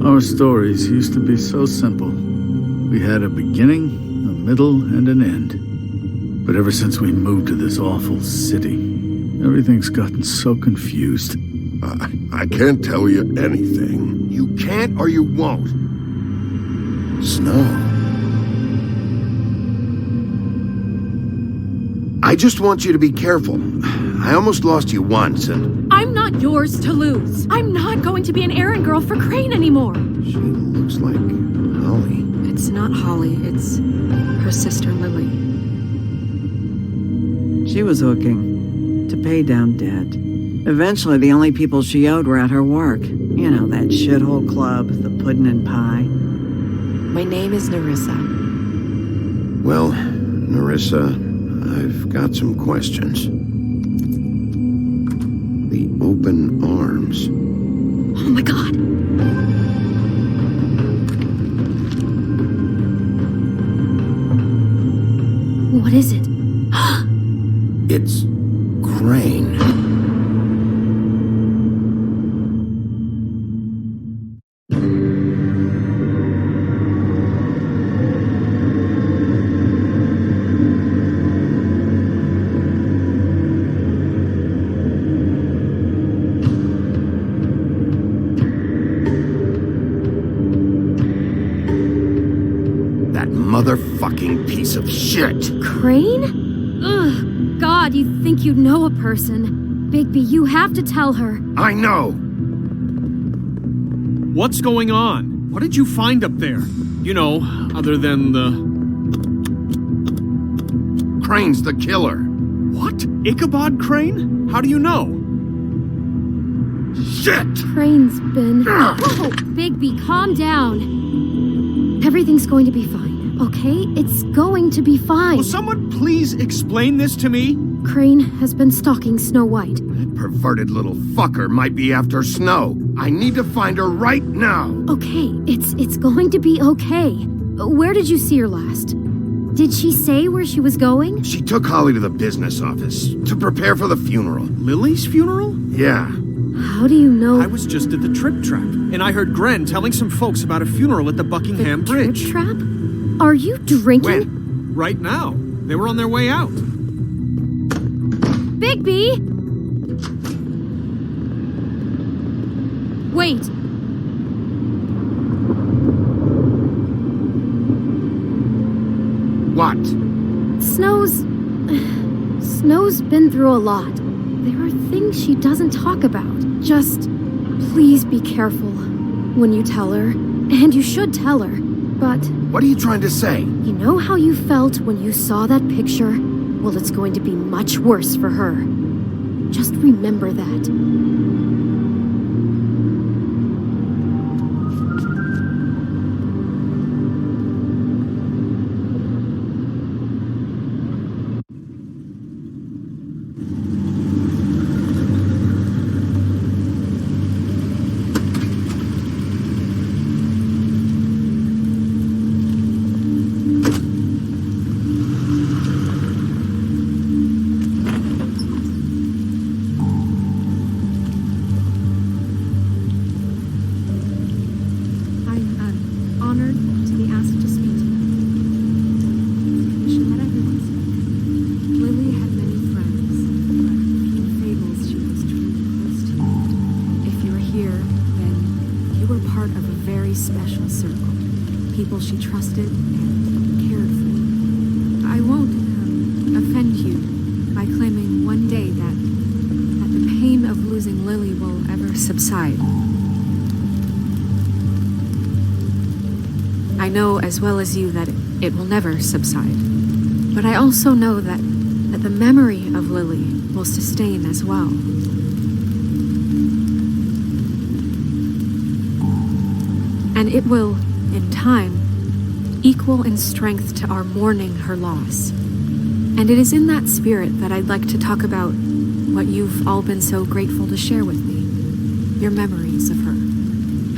Our stories used to be so simple. We had a beginning, a middle, and an end. But ever since we moved to this awful city, everything's gotten so confused. I can't tell you anything. You can't or you won't. Snow. I just want you to be careful. I almost lost you once, and... I'm not yours to lose. I'm not going to be an errand girl for Crane anymore. She looks like Holly. It's not Holly, it's her sister Lily. She was hooking to pay down debt. Eventually, the only people she owed were at her work. You know, that shithole club, the puddin' and pie. My name is Nerissa. Well, Nerissa, I've got some questions. The open arms. Oh my god. What is it? It's Crane. Motherfucking piece of shit! Crane? Ugh, God, you think you know a person. Bigby, you have to tell her. I know! What's going on? What did you find up there? You know, other than the... Crane's the killer. What? Ichabod Crane? How do you know? Shit! Crane's been... Whoa! Bigby, calm down. Everything's going to be fine. Okay? It's going to be fine. Will someone please explain this to me? Crane has been stalking Snow White. That perverted little fucker might be after Snow. I need to find her right now. Okay, it's going to be okay. Where did you see her last? Did she say where she was going? She took Holly to the business office to prepare for the funeral. Lily's funeral? Yeah. How do you know? I was just at the Trip Trap, and I heard Gren telling some folks about a funeral at the Buckingham Bridge. Trip Trap? Are you drinking? When? Right now. They were on their way out. Bigby! Wait. What? Snow's been through a lot. There are things she doesn't talk about. Just please be careful when you tell her. And you should tell her. But... What are you trying to say? You know how you felt when you saw that picture? Well, it's going to be much worse for her. Just remember that. She trusted and cared for. I won't offend you by claiming one day that the pain of losing Lily will ever subside. I know as well as you that it will never subside. But I also know that the memory of Lily will sustain as well. And it will, in time, equal in strength to our mourning her loss. And it is in that spirit that I'd like to talk about what you've all been so grateful to share with me. Your memories of her.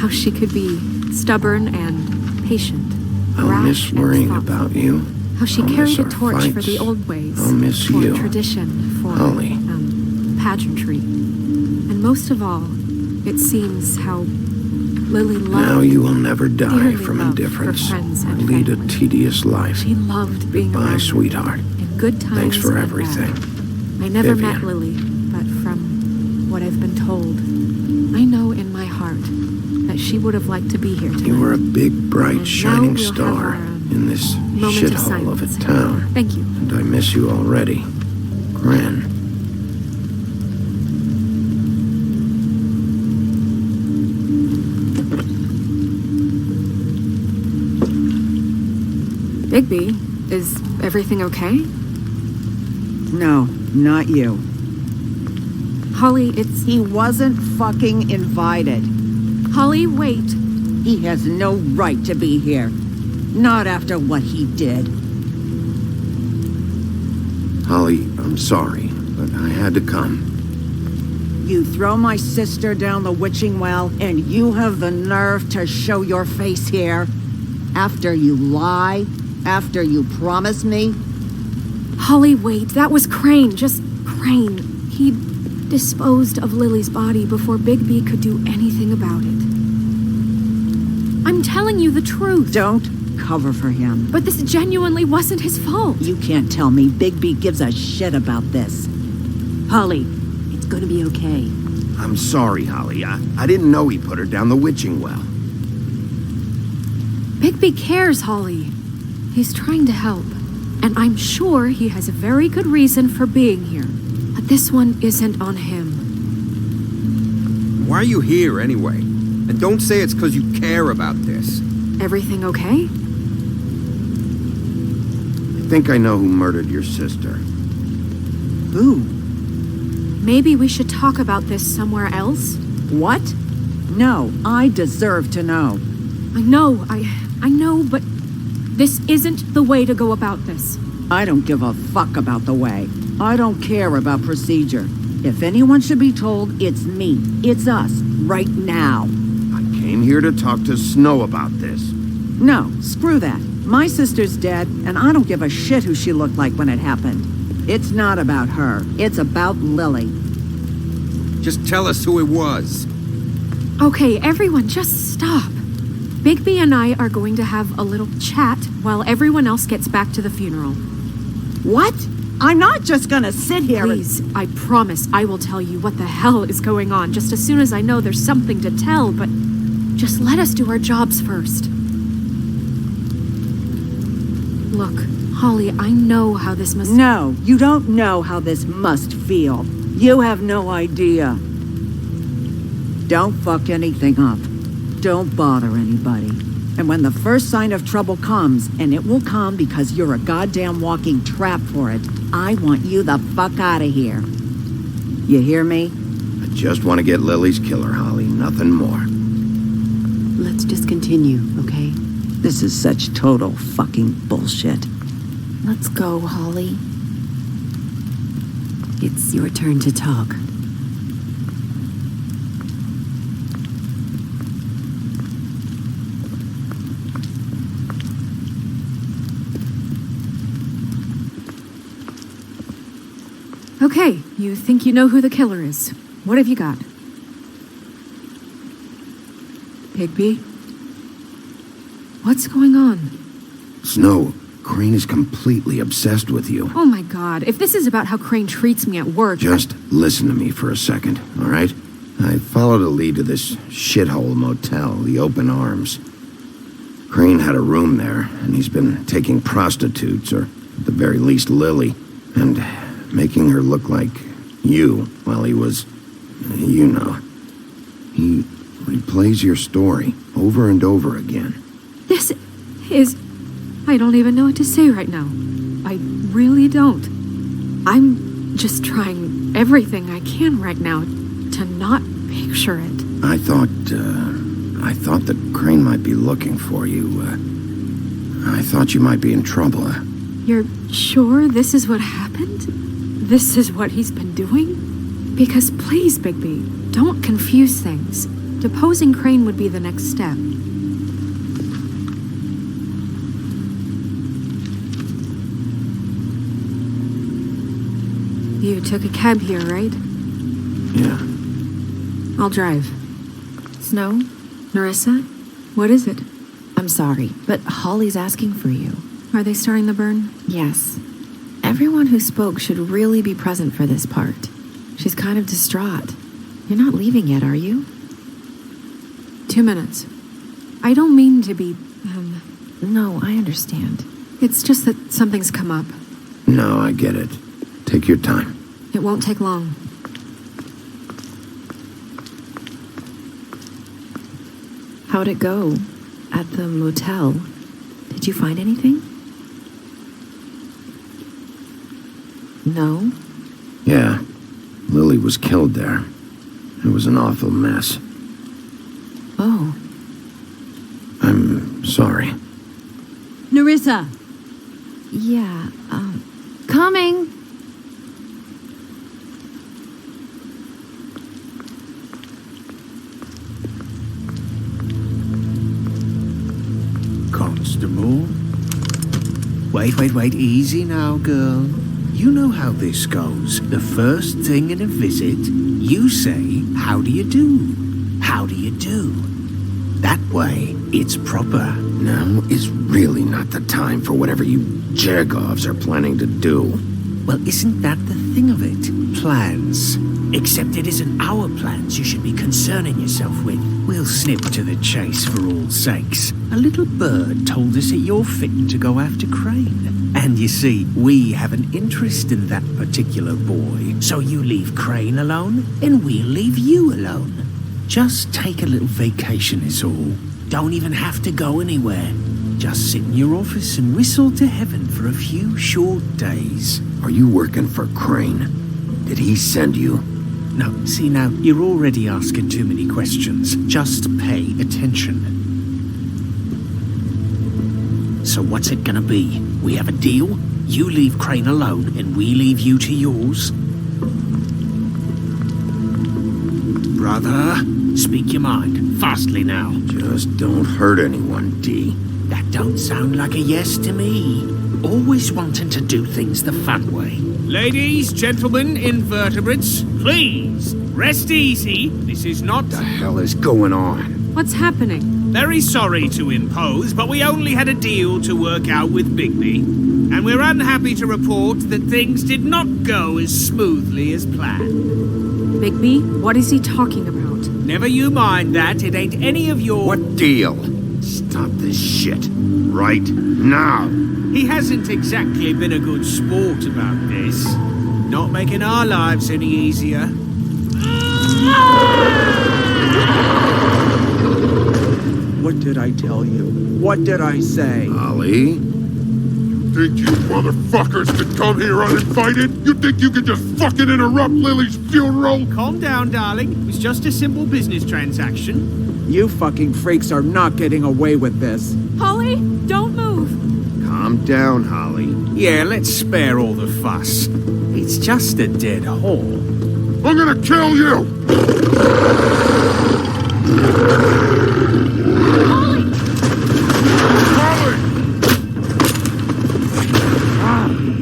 How she could be stubborn and patient. I'll rash miss and worrying thoughtful. about you. How she I'll carried miss a our torch for fights. the old ways. I'll miss for you. tradition, for Holly. pageantry. And most of all, it seems how Lily loved. Now you will never die dearly from loved indifference her friends or and lead a family. tedious life. She loved being Goodbye, around sweetheart. in good times. Thanks for and everything. bad. I never met Vivian. Lily, but from what I've been told, I know in my heart that she would have liked to be here tonight. You were a big, bright, And shining now we'll have star our, in this moment of shithole of a silence. town. Thank you. And I miss you already. Gren. Bigby, is everything okay? No, not you. Holly, it's... He wasn't fucking invited. Holly, wait. He has no right to be here. Not after what he did. Holly, I'm sorry, but I had to come. You throw my sister down the witching well, and you have the nerve to show your face here? After you lie? After you promise me? Holly, wait. That was Crane. Just Crane. He disposed of Lily's body before Bigby could do anything about it. I'm telling you the truth. Don't cover for him. But this genuinely wasn't his fault. You can't tell me Bigby gives a shit about this. Holly, it's gonna be okay. I'm sorry, Holly. I didn't know he put her down the witching well. Bigby cares, Holly. He's trying to help. And I'm sure he has a very good reason for being here. But this one isn't on him. Why are you here, anyway? And don't say it's because you care about this. Everything okay? I think I know who murdered your sister. Who? Maybe we should talk about this somewhere else? What? No, I deserve to know. I know, but this isn't the way to go about this. I don't give a fuck about the way. I don't care about procedure. If anyone should be told, it's me. It's us. Right now. I came here to talk to Snow about this. No, screw that. My sister's dead, and I don't give a shit who she looked like when it happened. It's not about her. It's about Lily. Just tell us who it was. Okay, everyone, just stop. Bigby and I are going to have a little chat while everyone else gets back to the funeral. What? I'm not just gonna sit here Please, I promise I will tell you what the hell is going on just as soon as I know there's something to tell, but just let us do our jobs first. Look, Holly, I know how this must... No, you don't know how this must feel. You have no idea. Don't fuck anything up. Don't bother anybody. And when the first sign of trouble comes, and it will come because you're a goddamn walking trap for it, I want you the fuck out of here. You hear me? I just want to get Lily's killer, Holly. Nothing more. Let's just continue, okay? This is such total fucking bullshit. Let's go, Holly. It's your turn to talk. Okay, you think you know who the killer is. What have you got? Bigby? What's going on? Snow, Crane is completely obsessed with you. Oh my god, if this is about how Crane treats me at work... Just listen to me for a second, all right? I followed a lead to this shithole motel, the Open Arms. Crane had a room there, and he's been taking prostitutes, or at the very least Lily, and making her look like you while he was, you know. He replays your story over and over again. This is... I don't even know what to say right now. I really don't. I'm just trying everything I can right now to not picture it. I thought that Crane might be looking for you. I thought you might be in trouble. You're sure this is what happened? This is what he's been doing? Because please, Bigby, don't confuse things. Deposing Crane would be the next step. You took a cab here, right? Yeah. I'll drive. Snow? Narissa? What is it? I'm sorry, but Holly's asking for you. Are they starting the burn? Yes. Everyone who spoke should really be present for this part. She's kind of distraught. You're not leaving yet, are you? 2 minutes. I don't mean to be, No, I understand. It's just that something's come up. No, I get it. Take your time. It won't take long. How'd it go? At the motel? Did you find anything? No? Yeah. Lily was killed there. It was an awful mess. Oh. I'm sorry. Narissa! Yeah, coming! Constable? Wait, easy now, girl. You know how this goes. The first thing in a visit, you say, how do you do? How do you do? That way, it's proper. Now is really not the time for whatever you Jergovs are planning to do. Well, isn't that the thing of it? Plans. Except it isn't our plans you should be concerning yourself with. We'll snip to the chase for all sakes. A little bird told us that you're fitting to go after Crane. And you see, we have an interest in that particular boy. So you leave Crane alone, and we'll leave you alone. Just take a little vacation is all. Don't even have to go anywhere. Just sit in your office and whistle to heaven for a few short days. Are you working for Crane? Did he send you? No, see now, you're already asking too many questions. Just pay attention. So what's it gonna be? We have a deal? You leave Crane alone and we leave you to yours? Brother, speak your mind. Fastly now. Just don't hurt anyone, D. That don't sound like a yes to me. Always wanting to do things the fun way. Ladies, gentlemen, invertebrates, please, rest easy. This is not... What the hell is going on? What's happening? Very sorry to impose, but we only had a deal to work out with Bigby. And we're unhappy to report that things did not go as smoothly as planned. Bigby, what is he talking about? Never you mind that, it ain't any of your... What deal? Stop this shit. Right now. He hasn't exactly been a good sport about this. Not making our lives any easier. What did I tell you? What did I say? Ollie? Think you motherfuckers could come here uninvited? You think you could just fucking interrupt Lily's funeral? Calm down, darling. It was just a simple business transaction. You fucking freaks are not getting away with this. Holly, don't move! Calm down, Holly. Yeah, let's spare all the fuss. It's just a dead hole. I'm gonna kill you! Holly!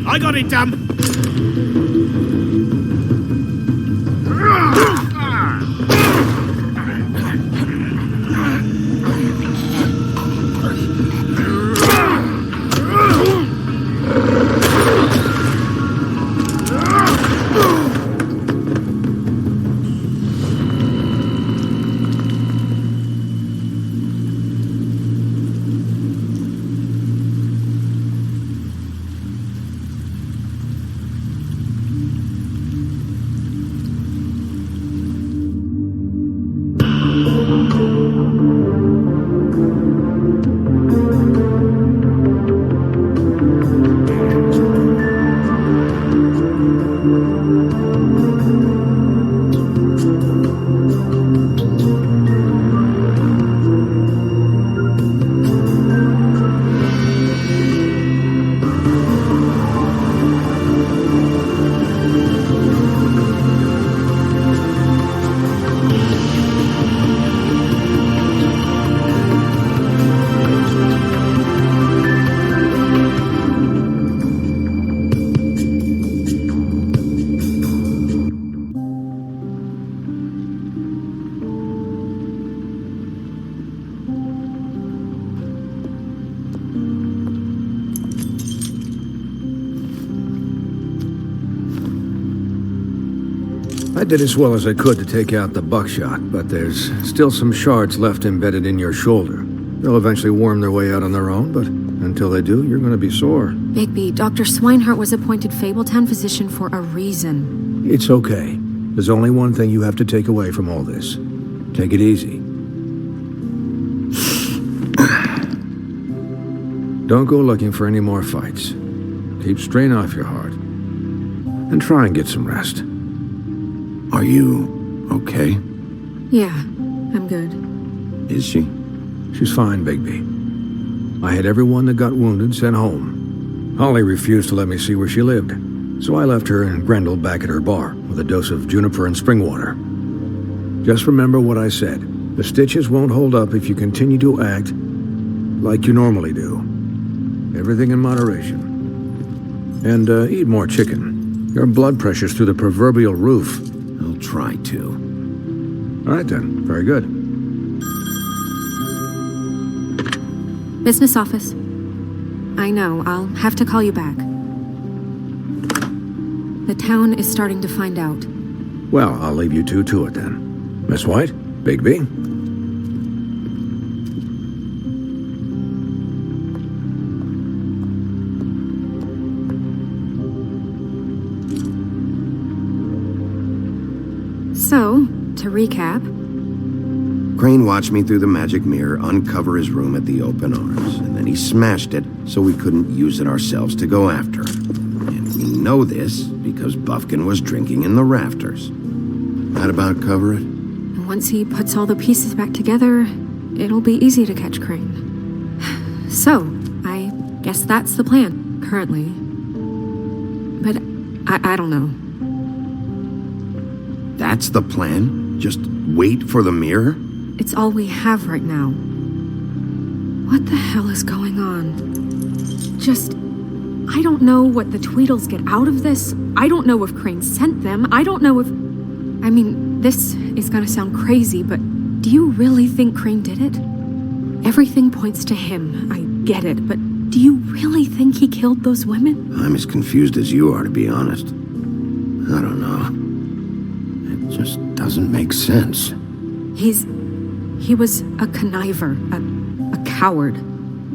I got it, damn! I did as well as I could to take out the buckshot, but there's still some shards left embedded in your shoulder. They'll eventually worm their way out on their own, but until they do, you're gonna be sore. Bigby, Dr. Swinehart was appointed Fabletown physician for a reason. It's okay. There's only one thing you have to take away from all this. Take it easy. Don't go looking for any more fights. Keep strain off your heart. And try and get some rest. Are you okay? Yeah, I'm good. Is she? She's fine, Bigby. I had everyone that got wounded sent home. Holly refused to let me see where she lived, so I left her and Grendel back at her bar with a dose of juniper and spring water. Just remember what I said. The stitches won't hold up if you continue to act like you normally do. Everything in moderation. And eat more chicken. Your blood pressure's through the proverbial roof. I'll try to. All right then, very good. Business office. I know, I'll have to call you back. The town is starting to find out. Well, I'll leave you two to it then. Miss White, Bigby. So, to recap... Crane watched me through the magic mirror uncover his room at the open arms, and then he smashed it so we couldn't use it ourselves to go after him. And we know this because Buffkin was drinking in the rafters. That about cover it? And once he puts all the pieces back together, it'll be easy to catch Crane. So, I guess that's the plan, currently. But I don't know. That's the plan? Just wait for the mirror? It's all we have right now. What the hell is going on? I don't know what the Tweedles get out of this. I don't know if Crane sent them. I don't know if... I mean, this is gonna sound crazy, but do you really think Crane did it? Everything points to him. I get it, but do you really think he killed those women? I'm as confused as you are, to be honest. I don't know. It just doesn't make sense. He was a conniver, a coward,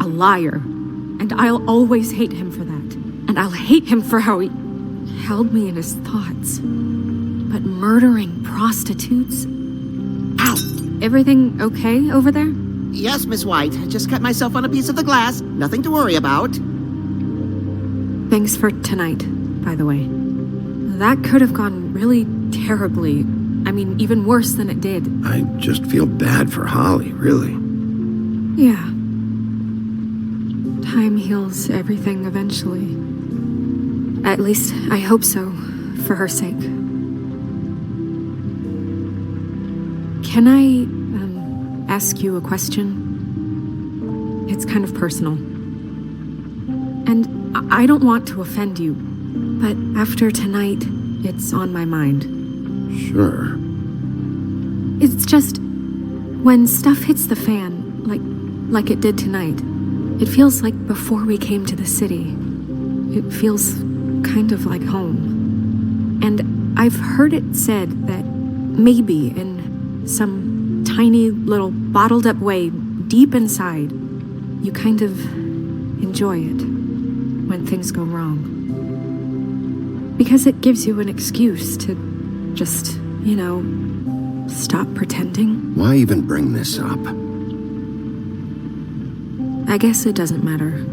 a liar, and I'll always hate him for that. And I'll hate him for how he held me in his thoughts. But murdering prostitutes? Ow! Everything okay over there? Yes, Miss White. I just cut myself on a piece of the glass. Nothing to worry about. Thanks for tonight, by the way. That could have gone really terribly. I mean, even worse than it did. I just feel bad for Holly, really. Yeah. Time heals everything eventually. At least, I hope so, for her sake. Can I, ask you a question? It's kind of personal. And I don't want to offend you, but after tonight, it's on my mind. Sure. It's just, when stuff hits the fan, like it did tonight, it feels like before we came to the city. It feels kind of like home. And I've heard it said that maybe in some tiny little bottled up way deep inside, you kind of enjoy it when things go wrong. Because it gives you an excuse to just, stop pretending. Why even bring this up? I guess it doesn't matter.